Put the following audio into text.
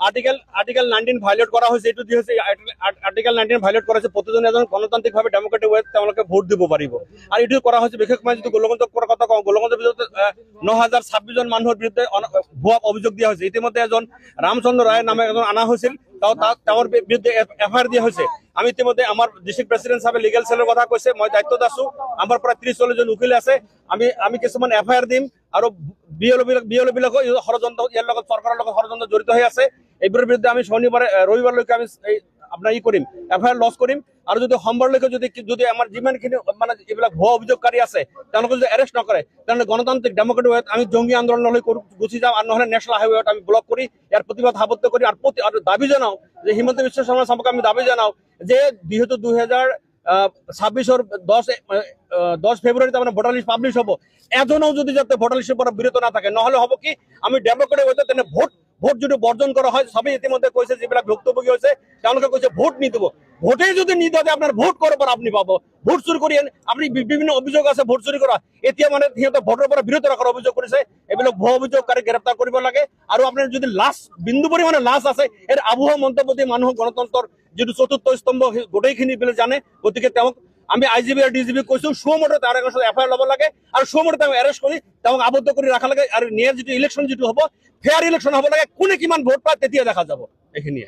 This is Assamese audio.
আৰ্টিকেল 19 ভায়োলেট কৰা হয়েছে, এইটো হচ্ছে আৰ্টিকেল 19 ভায়োলেট কৰা হয়েছে, প্ৰতিজনে এজন গণতান্ত্ৰিকভাৱে ডেমোক্ৰেটিক ওয়েত তেওঁলোকে ভোট দিব পাৰিব। আৰু এইটো কৰা হৈছে বিশেষ মই যদি গোলগঞ্জৰ কথা কওঁ, গোলগঞ্জৰ বিৰুদ্ধে 9026 জন মানুহৰ বিৰুদ্ধে ভুৱা অভিযোগ দিয়া হৈছে। ইতিমধ্যে এজন ৰামচন্দ্ৰ ৰায় নামে এজন অনা হৈছিল, তেওঁৰ বিৰুদ্ধে এফআইআৰ দিয়া হৈছে। আমি ইতিমধ্যে আমাৰ ডিস্ট্ৰিক্ট প্ৰেসিডেন্ট সাহেবে লিগেল সেলেৰ কথা কৈছে, মই দায়িত্বত আছো। আমাৰ পৰা 30-40 জন উকিল আছে। আমি কিছুমান এফআইআৰ দিম আৰু বিএলও বিলাকো ষড়যন্ত্ৰ, ইয়াৰ লগত চৰকাৰৰ লগত ষড়যন্ত্ৰ জড়িত হৈ আছে। এইবোৰৰ বিৰুদ্ধে আমি ৰবিবাৰলৈকে আমি আপোনাৰ কৰিম, এফআইআৰ লজ কৰিম। আৰু যদি সোমবাৰলৈকে যদি আমাৰ যিমানখিনি মানে এইবিলাক ভুৱা অভিযোগকাৰী আছে তেওঁলোকে যদি এৰেষ্ট নকৰে, তেনেহ'লে গণতান্ত্ৰিক ডেমোক্ৰেটিক ওয়েত আমি জঙ্গী আন্দোলনলৈ গুচি যাম। আৰু নহ'লে নেশ্যনেল হাইৱেত আমি ব্লক কৰি ইয়াৰ প্ৰতিবাদ সাব্যস্ত কৰি আৰু দাবী জনাও যে হিমন্ত বিশ্ব শৰ্মা চাহাবক আমি দাবী জনাও যে যেহেতু 2026 10 ফেব্ৰুয়াৰি তাৰমানে ভোটাৰ লিষ্ট পাব্লিছ হ'ব, এজনেও যদি যাতে ভোটাৰ লিষ্টৰ পৰা বিৰত নাথাকে, নহ'লে হ'ব কি আমি ডেমোক্ৰেটিক ওয়েতে তেনে ভোট যদি বৰ্জন কৰা হয়, সবেই ইতিমধ্যে কৈছে যিবিলাক ভুক্তভোগী হৈছে তেওঁলোকে কৈছে ভোট নিদিব। ভোটেই যদি নিদিয়ে আপোনাৰ ভোট ক'ৰ পৰা আপুনি পাব? ভোট চুৰি কৰি আপুনি বিভিন্ন অভিযোগ আছে ভোট চুৰি কৰা, এতিয়া মানে সিহঁতে ভোটৰ পৰা বিৰত ৰখাৰ অভিযোগ কৰিছে। এইবিলাক ভুৱা অভিযোগকাৰী গ্ৰেপ্তাৰ কৰিব লাগে। আৰু আপোনাৰ যদি লাজ বিন্দু পৰিমাণে লাজ আছে, এই আবুহা মন্তব্য দি মানুহক গণতন্ত্ৰৰ যিটো চতুৰ্থ স্তম্ভ গোটেইখিনি জানে। গতিকে তেওঁক আমি IGP আৰু DGP কৈছো, সুমতে তাৰ আগত এফআইআৰ ল'ব লাগে আৰু সুমতে তেওঁক এৰেষ্ট কৰি তেওঁক আবদ্ধ কৰি ৰাখা লাগে। আৰু নিয়াৰ যিটো ইলেকশ্যন যিটো হ'ব, ফেয়াৰ ইলেকশ্যন হ'ব লাগে। কোনে কিমান ভোট পায় তেতিয়া দেখা যাব। এইখিনিয়ে।